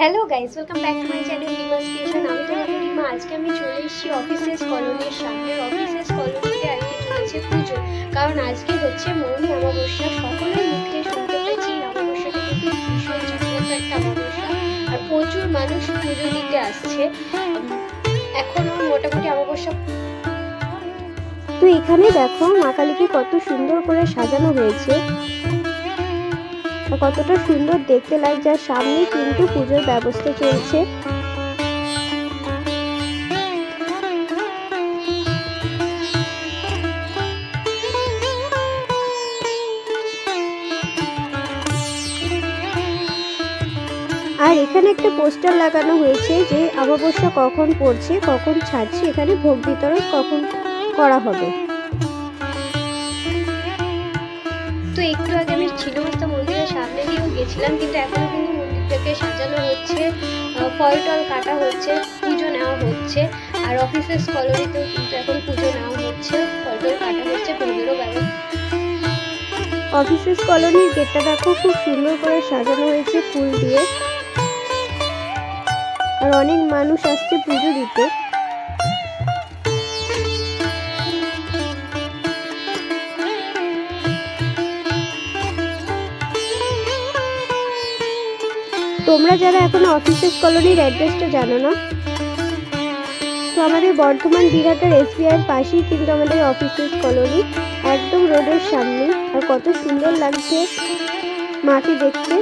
Hello guys, welcome back to my channel Rima's creation. আমি তোমাদের রিমা। আজকে আমি চলে এসেছি অফিসেস কলোনির সামনে। অফিসেস কলোনিতে আজকে চলছে পুজো, কারণ আজকে হচ্ছে মৌনী অমাবস্যা। সকলের মুখে শুনতে পাচ্ছি এই অমাবস্যাটা কিন্তু ভীষণ জাগ্রত একটা অমাবস্যা, আর প্রচুর মানুষ পুজো দিতে আসছে। এখনো মোটামুটি অমাবস্যা। তো এখানে দেখো মা কালীকে কত সুন্দর করে সাজানো হয়েছে, কতটা সুন্দর দেখতে লাগছে। আর সামনে কিন্তু পুজোর ব্যবস্থা চলছে। আর এখানে একটা পোস্টার লাগানো হয়েছে যে অমাবস্যা কখন পড়ছে, কখন ছাড়ছে, এখানে ভোগ বিতরণ কখন করা হবে। তো একটু আগে আমি ছিন্নমস্তা মন্দিরের সামনে দিয়েও গেছিলাম, কিন্তু এখনো কিন্তু মন্দিরটাকে সাজানো হচ্ছে, ফল টল কাটা হচ্ছে, পুজো নেওয়া হচ্ছে। আর অফিসেস কলোনিতেও কিন্তু এখন পুজো নেওয়া হচ্ছে, ফল টল কাটা হচ্ছে, ভোগেরও ব্যবস্থা। অফিসেস কলোনির গেটটা দেখো খুব সুন্দর করে সাজানো হয়েছে ফুল দিয়ে, আর অনেক মানুষ আসছে পুজো দিতে। তোমরা যারা এখনো অফিসেস কলোনির অ্যাড্রেসটা জানো না, তো আমাদের বর্ধমান দিঘাটার SBIর পাশেই কিন্তু আমাদের অফিসেস কলোনি, একদম রোডের সামনে। আর কত সুন্দর লাগছে মাকে দেখতে।